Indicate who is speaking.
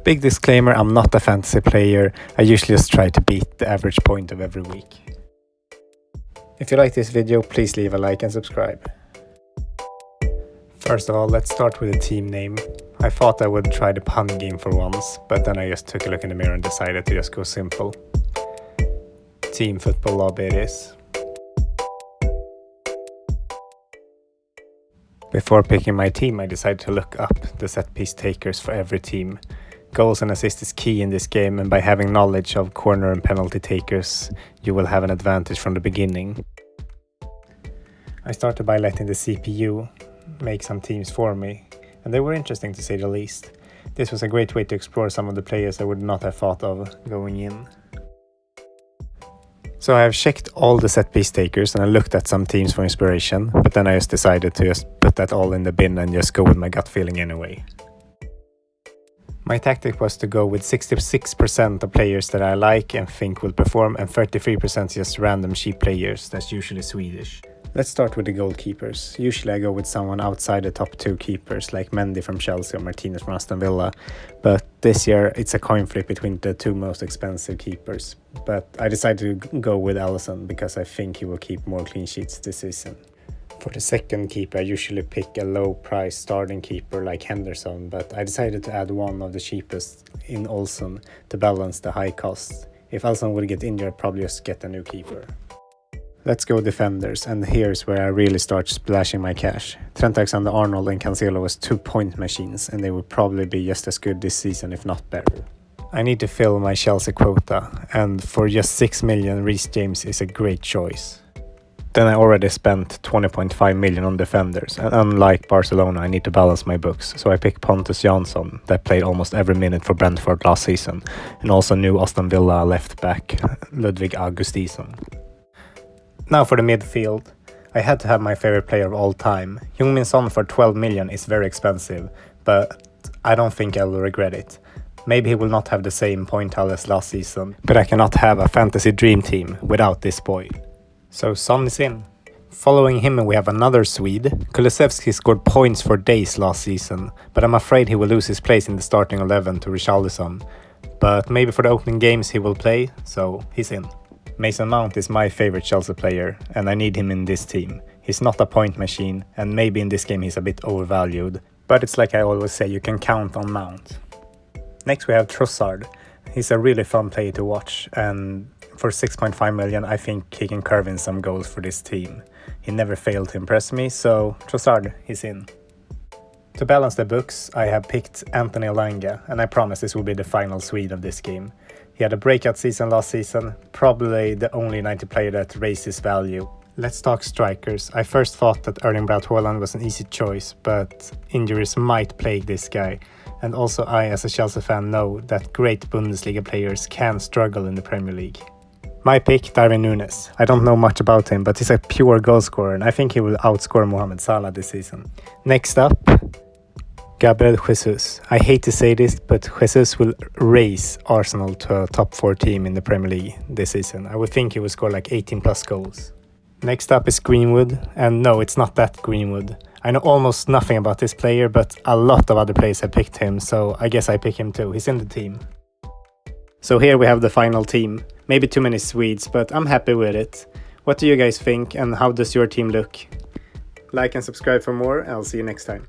Speaker 1: Big disclaimer, I'm not a fantasy player, I usually just try to beat the average point of every week. If you like this video, please leave a like and subscribe. First of all, let's start with the team name. I thought I would try the pun game for once, but then I just took a look in the mirror and decided to just go simple. Team Football Lobby it is. Before picking my team, I decided to look up the set piece takers for every team. Goals and assists is key in this game, and by having knowledge of corner and penalty takers, you will have an advantage from the beginning. I started by letting the CPU make some teams for me, and they were interesting to say the least. This was a great way to explore some of the players I would not have thought of going in. So I have checked all the set piece takers and I looked at some teams for inspiration, but then I just decided to just put that all in the bin and just go with my gut feeling anyway. My tactic was to go with 66% of players that I like and think will perform, and 33% just random cheap players, that's usually Swedish. Let's start with the goalkeepers. Usually I go with someone outside the top two keepers like Mendy from Chelsea or Martinez from Aston Villa, but this year it's a coin flip between the two most expensive keepers. But I decided to go with Alisson because I think he will keep more clean sheets this season. For the second keeper, I usually pick a low price starting keeper like Henderson, but I decided to add one of the cheapest in Olsen to balance the high cost. If Alisson would get injured, I'd probably just get a new keeper. Let's go defenders, and here's where I really start splashing my cash. Trent Alexander-Arnold and Cancelo was 2-point machines, and they will probably be just as good this season, if not better. I need to fill my Chelsea quota, and for just 6 million, Reece James is a great choice. Then I already spent 20.5 million on defenders, and unlike Barcelona, I need to balance my books, so I picked Pontus Jansson, that played almost every minute for Brentford last season, and also new Aston Villa left back, Ludwig Augustinsson. Now for the midfield, I had to have my favorite player of all time. Heung-min Son for 12 million is very expensive, but I don't think I will regret it. Maybe he will not have the same point tally as last season, but I cannot have a fantasy dream team without this boy. So Son is in. Following him we have another Swede. Kulusevski scored points for days last season, but I'm afraid he will lose his place in the starting 11 to Richarlison. But maybe for the opening games he will play, so he's in. Mason Mount is my favorite Chelsea player, and I need him in this team. He's not a point machine, and maybe in this game he's a bit overvalued, but it's like I always say, you can count on Mount. Next we have Trossard. He's a really fun player to watch, and for 6.5 million I think he can carve in some goals for this team. He never failed to impress me, so Trossard is in. To balance the books, I have picked Anthony Elanga, and I promise this will be the final Swede of this game. He had a breakout season last season, probably the only 90 player that raised his value. Let's talk strikers. I first thought that Erling Braut Haaland was an easy choice, but injuries might plague this guy. And also I, as a Chelsea fan, know that great Bundesliga players can struggle in the Premier League. My pick, Darwin Núñez. I don't know much about him, but he's a pure goal scorer, and I think he will outscore Mohamed Salah this season. Next up, Gabriel Jesus. I hate to say this, but Jesus will raise Arsenal to a top 4 team in the Premier League this season. I would think he will score like 18 plus goals. Next up is Greenwood, and no, it's not that Greenwood. I know almost nothing about this player, but a lot of other players have picked him, so I guess I pick him too. He's in the team. So here we have the final team. Maybe too many Swedes, but I'm happy with it. What do you guys think, and how does your team look? Like and subscribe for more, and I'll see you next time.